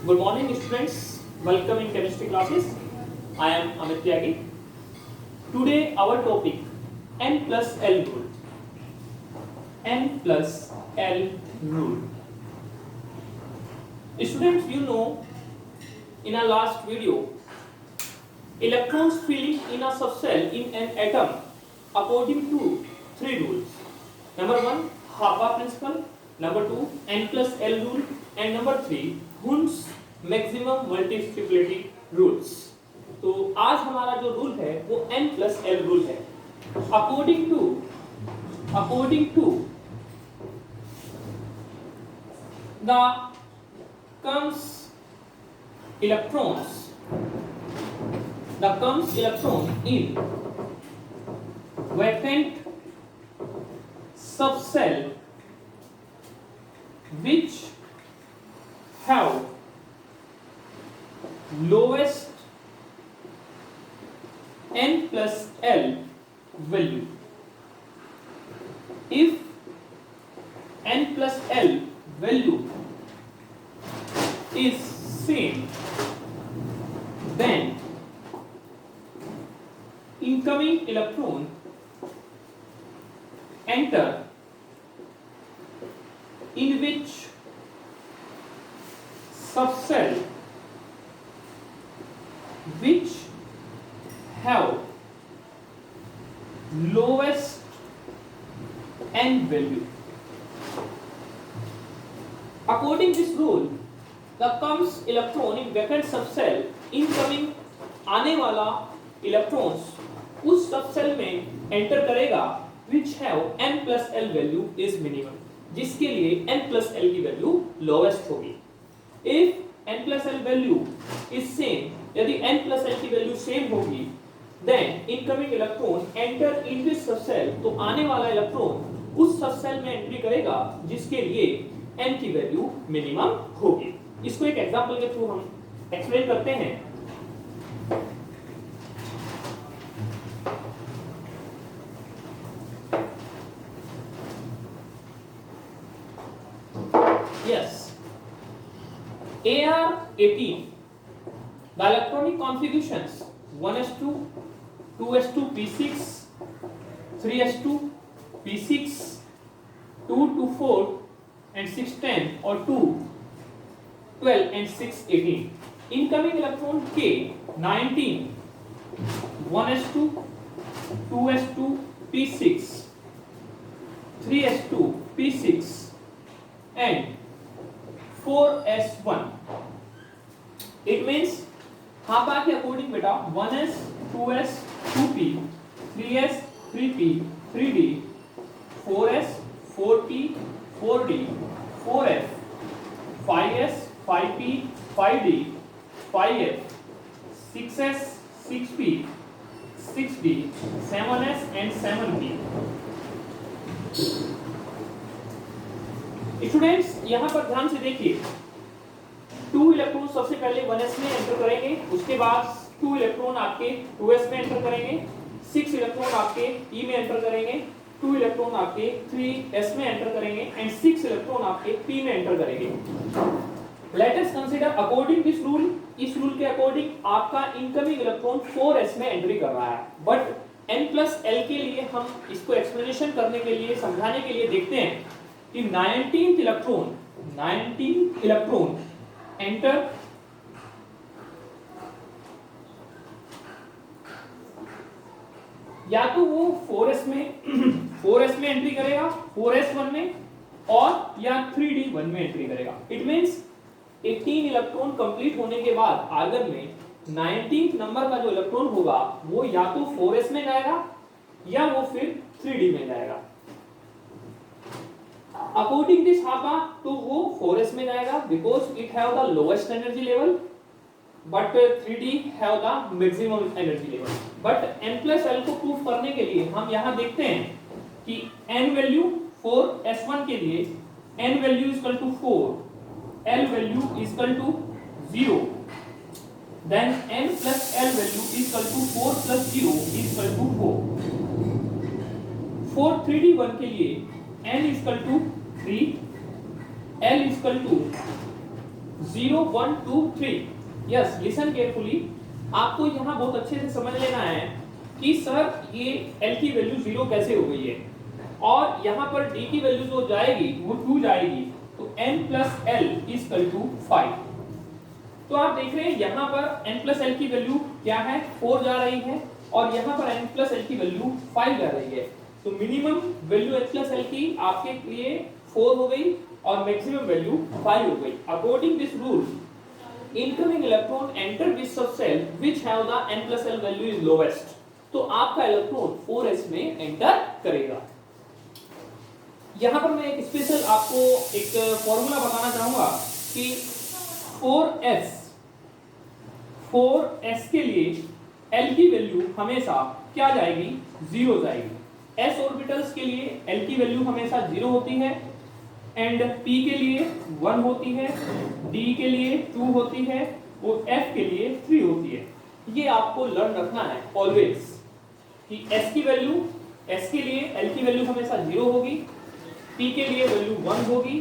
Good morning, students. Welcome in chemistry classes. I am Amit Tyagi. Today our topic N plus L rule. N plus L rule. Students, you know, in our last video, electrons filling in a subcell in an atom according to three rules. Number one, Haber principle. Number two, N plus L rule. And number three, Hund's maximum multiplicity rules. तो आज हमारा जो rule है वो N plus L rule है। According to the comes electrons in vacant subcell which have lowest N plus L value. If N plus L value is same, then incoming electron enter in which subcell which have lowest N value. According this rule, the comes electron in vacant subcell, incoming आने वाला electrons उस subcell में enter करेगा which have N plus L value is minimum, जिसके लिए N plus L की value lowest होगी. If N plus L value is same, यदि N plus L की वैल्यू सेम होगी, then incoming electron enter in this subcell, तो आने वाला इलेक्ट्रॉन उस सबसेल में एंट्री करेगा जिसके लिए N की वैल्यू मिनिमम होगी। इसको एक एग्जांपल के थ्रू हम एक्सप्लेन करते हैं। Yes, AR18, the electronic configurations 1s2, 2s2 p6, 3s2 p6, 224 and 610 or 2 12 and 618. Incoming electron K19, 1s2, 2s2 p6, 3s2 p6 and 4s1. It means हापा के according बेटा 1s 2s 2p 3s 3p 3d 4s 4p 4d 4f 5s 5p 5d 5f 6s 6p 6d 7s and 7p। Students यहाँ पर ध्यान से देखिए, 2 electron सबसे पहले 1s में एंटर करेंगे, उसके बाद 2 इलेक्ट्रॉन आपके 2s में एंटर करेंगे, 6 इलेक्ट्रॉन आपके e में एंटर करेंगे, 2 इलेक्ट्रॉन आपके 3s में एंटर करेंगे एंड 6 इलेक्ट्रॉन आपके p में एंटर करेंगे। Let us consider according this rule, इस रूल के अकॉर्डिंग आपका इनकमिंग इलेक्ट्रॉन 4s में एंट्री कर रहा है, बट n प्लस l के लिए हम इसको एक्सप्लेनेशन करने के लिए, समझाने के लिए देखते हैं कि 19th इलेक्ट्रॉन एंटर या तो वो 4s में एंट्री करेगा 4s1 में, और या 3d1 में एंट्री करेगा। इट मींस 18 इलेक्ट्रॉन कंप्लीट होने के बाद आर्गन में 19th नंबर का जो इलेक्ट्रॉन होगा वो या तो 4s में जाएगा या वो फिर 3d में जाएगा। अकॉर्डिंग दिस हापा, तो वो 4s में जाएगा because it have the lowest energy level, but 3d have the maximum energy level. But n plus l को प्रूफ करने के लिए हम यहाँ देखते हैं कि n वैल्यू 4s1 के लिए n value equal to 4, l value equal to 0, then n plus l value is equal to 4 plus 0 is equal to 4। 4 3d1 के लिए n is equal to 3, l is equal to 0 1 2 3। Yes, listen carefully. आपको यहाँ बहुत अच्छे से समझ लेना है कि सर ये L की वैल्यू 0 कैसे हो गई है, और यहाँ पर D की वैल्यू जो जाएगी वो 2 जाएगी, तो n plus L equal to 5। तो आप देख रहे हैं यहाँ पर n प्लस एल की वैल्यू क्या है, 4 जा रही है, और यहाँ पर n प्लस एल की वैल्यू 5 जा रही है। तो minimum value n plus L की आपके लिए 4 हो गई और मैक्सिमम वैल्यू 5 हो गई। According this rule, incoming electron enter this subshell which have the n plus L value is lowest. तो आपका इलेक्ट्रॉन 4s में एंटर करेगा। यहाँ पर मैं एक स्पेशल आपको एक फॉर्मूला बताना चाहूंगा कि 4s के लिए L की वैल्यू हमेशा क्या जाएगी, 0 जाएगी। s ऑर्बिटल्स के लिए L की वैल्यू हमेशा 0 होती है, एंड p के लिए 1 होती है, d के लिए 2 होती है, और f के लिए 3 होती है। ये आपको लर्न रखना है ऑलवेज कि s की वैल्यू, s के लिए L की वैल्यू हमेशा 0 होगी, p के लिए वैल्यू 1 होगी,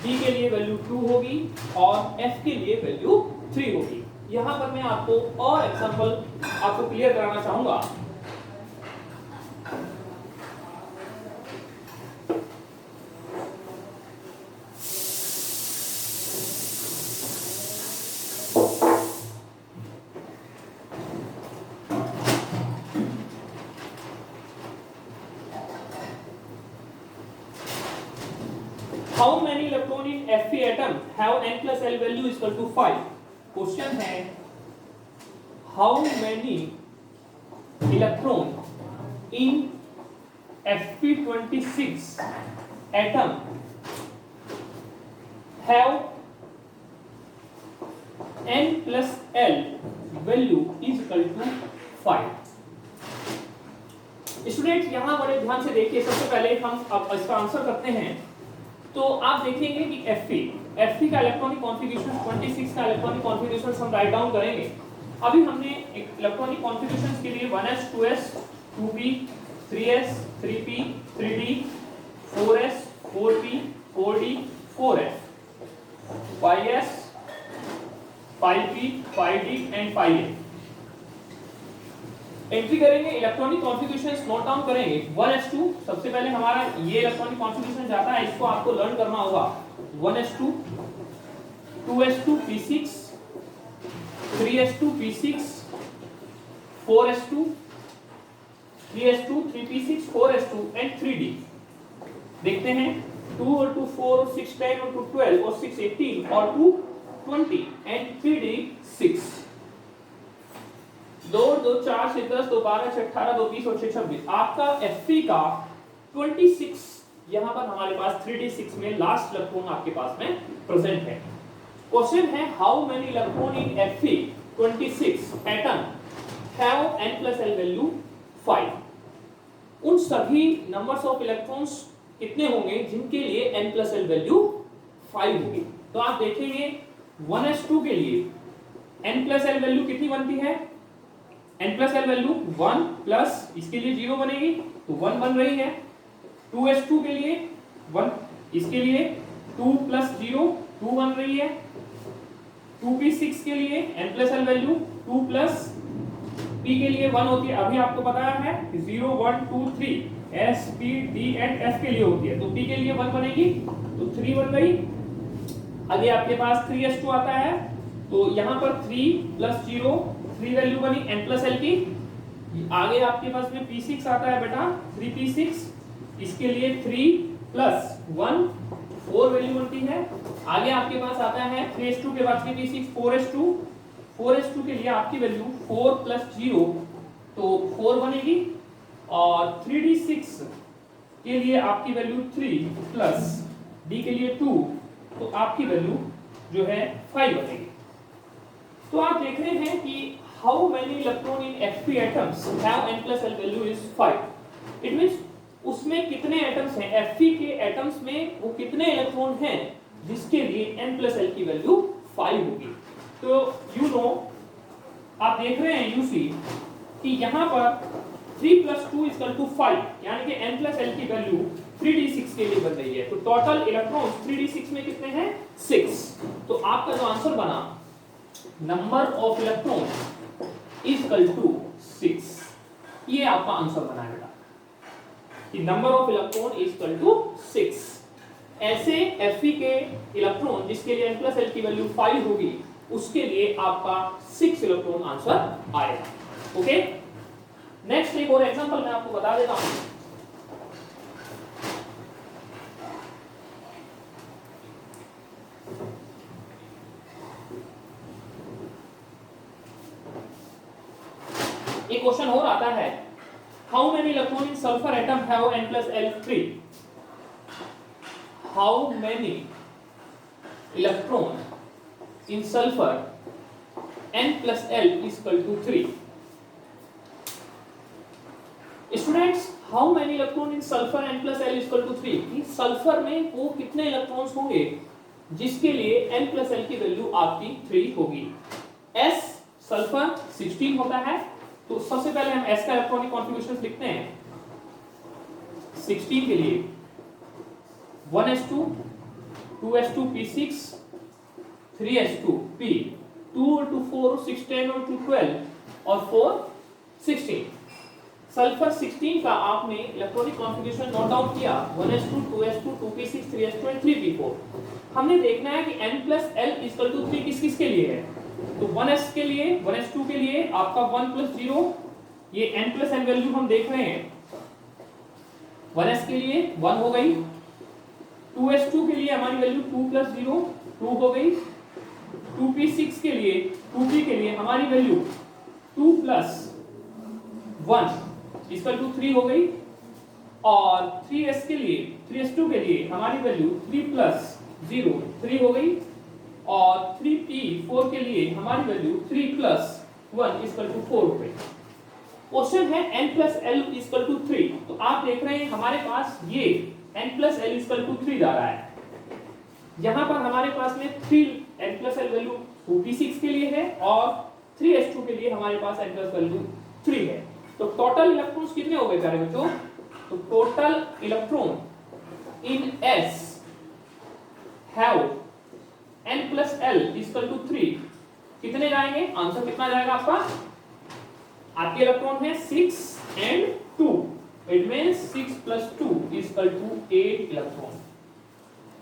d के लिए वैल्यू 2 होगी, और f के लिए वैल्यू 3 होगी। यहाँ पर मैं आपको और एग्जांपल आपको क्लियर कराना चाहूंगा। How many electron in Fe atom have n plus L value is equal to 5? Question है, how many electron in Fe26 atom have n plus L value is equal to 5? Student यहाँ बड़े ध्यान से देखिए। सबसे पहले हम अब इसका आंसर करते हैं। तो आप देखेंगे कि Fe का इलेक्ट्रॉनिक कॉन्फ़िगरेशन 26 का इलेक्ट्रॉनिक कॉन्फ़िगरेशन हम राइट डाउन करेंगे। अभी हमने इलेक्ट्रॉनिक कॉन्फ़िगरेशन के लिए 1s 2s 2p 3s 3p 3d 4s 4p 4d 4s 5s 5p 5d and 5a entry करेंगे। इलेक्ट्रॉनिक कॉन्फ़िगरेशंस नोट डाउन करेंगे। 1s2 सबसे पहले हमारा ये इलेक्ट्रॉनिक कॉन्फ़िगरेशन जाता है, इसको आपको लर्न करना होगा। 1s2 2s2 p6 3s2 p6 4s2 3s2 3p6 4s2 and 3d। देखते हैं 2 और 2 4 और 6 10 और 2 12 और 6 18 और 2 20 एंड 3d 6। 2 2 4 6 10 2 12 6 18 2 20 और 6 26। आपका Fe का 26 यहाँ पर हमारे पास 3d6 में लास्ट इलेक्ट्रॉन आपके पास में प्रेजेंट है। क्वेश्चन है, how many electron in Fe26 atom have n plus l value 5? उन सभी नंबर्स ऑफ इलेक्ट्रॉन्स कितने होंगे जिनके लिए n प्लस l वैल्यू 5 होगी? तो आप देखेंगे 1s2 के लिए n प्लस l वैल्यू कितनी बनती है? n plus l value 1 plus इसके लिए 0 बनेगी, तो 1 बन रही है। 2s2 के लिए 1, इसके लिए 2 प्लस 0 2 बन रही है। 2p6 के लिए n plus l value 2 plus p के लिए 1 होती है। अभी आपको बताया है 0 1 2 3 s p d and f के लिए होती है, तो p के लिए 1 बनेगी, तो 3 बन गई। आगे आपके पास 3s2 आता है, तो यहाँ पर 3 प्लस 0 3 वैल्यू बनी n प्लस l की। आगे आपके पास में p6 आता है बेटा 3p6, इसके लिए 3 प्लस 1 4 वैल्यू बनती है। आगे आपके पास आता है 3s2 के बाद 3p6 4s2 के लिए आपकी वैल्यू 4 प्लस 0 तो 4 बनेगी, और 3d6 के लिए आपकी वैल्यू 3 प्लस d के लिए 2 तो आपकी वैल्यू जो है 5 बनेगी। तो आप देख रहे हैं कि how many electron in Fe atoms have n plus l value is 5। It means उसमें कितने एटम्स हैं, Fe के एटम्स में वो कितने इलेक्ट्रॉन हैं जिसके लिए n प्लस l की वैल्यू 5 होगी। तो यू नो आप देख रहे हैं यूसी कि यहाँ पर 3 प्लस 2 इक्वल टू 5, यानी कि n प्लस l की वैल्यू 3d6 के लिए बन रही है। तो टोटल इलेक्ट्रॉन्स 3d6 में कितने हैं? 6। तो आपका जो आंसर बना number of electron is equal to 6। ये आपका आंसर बना है बेटा कि number of electron is equal to 6। ऐसे Fe के इलेक्ट्रॉन जिसके लिए n+l की वैल्यू 5 होगी उसके लिए आपका 6 इलेक्ट्रॉन आंसर आएगा। ओके, नेक्स्ट एक और एग्जांपल मैं आपको बता देता हूं। एक क्वेश्चन और आता है, how many electron in sulphur atom have n+l free? How many electron in sulfur n+l is equal to 3? Students, how many electron in sulfur n+l is equal to 3? कि सल्फर में वो कितने इलेक्ट्रॉन्स होंगे जिसके लिए n+l की value आपकी 3 होगी। S सल्फर 16 होता है, तो सबसे पहले हम S का इलेक्ट्रॉनिक कॉन्फ़िगरेशन लिखते हैं। 16 के लिए 1s2 2s2 p6 3s2 p 2 to 4 6 10 और 2 12 और 4 16। सल्फर 16 का आपने इलेक्ट्रॉनिक कॉन्फ़िगरेशन नोट डाउन किया 1s2 2s2 2p6 3s2 और 3p4। हमने देखना है कि n+l इक्वल टू 3 किस किस के लिए है। तो 1s के लिए 1s2 के लिए आपका 1 + 0, ये n+l वैल्यू हम देख रहे हैं। 1s के लिए 1 हो गई, 2s2 के लिए हमारी वैल्यू 2 + 0 2 हो गई, 2p6 के लिए 2p के लिए हमारी वैल्यू 2 + 1 इक्वल टू 3 हो गई, और 3s के लिए 3s2 के लिए हमारी वैल्यू 3 + 0 3 हो गई, और 3p4 के लिए हमारी वैल्यू 3 + 1 इक्वल टू 4 हो गई। क्वेश्चन है n+l इक्वल टू 3। तो आप देख रहे हैं हमारे पास ये n+l इक्वल टू 3 जा रहा है। यहां पर हमारे पास में 3 n+l वैल्यू 2p6 के लिए है और 3s2 के लिए हमारे पास n+ वैल्यू 3 है। तो टोटल इलेक्ट्रॉन्स कितने हो गए प्यारे बच्चों? तो total electron in S have n+l equal to 3 कितने जाएंगे? आंसर कितना जाएगा आपका? आपके इलेक्ट्रॉन है 6 and 2, it means 6 + 2 equal to 8 electron.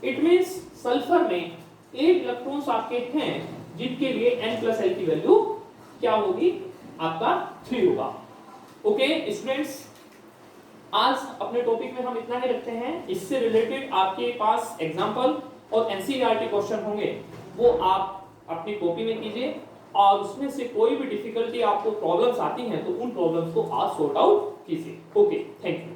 It means sulphur में 8 इलेक्ट्रॉन्स आपके हैं जिनके लिए n+l की वैल्यू क्या होगी? आपका 3 होगा। ओके स्टूडेंट्स, आज अपने टॉपिक में हम इतना ही रखते हैं। इससे रिलेटेड आपके पास एग्जांपल और एनसीईआरटी क्वेश्चन होंगे, वो आप अपनी कॉपी में कीजिए, और उसमें से कोई भी डिफिकल्टी आपको प्रॉब्लम्स आती हैं तो उन प्रॉब्लम्स को आज सॉर्ट आउट कीजिए। Okay, thank you.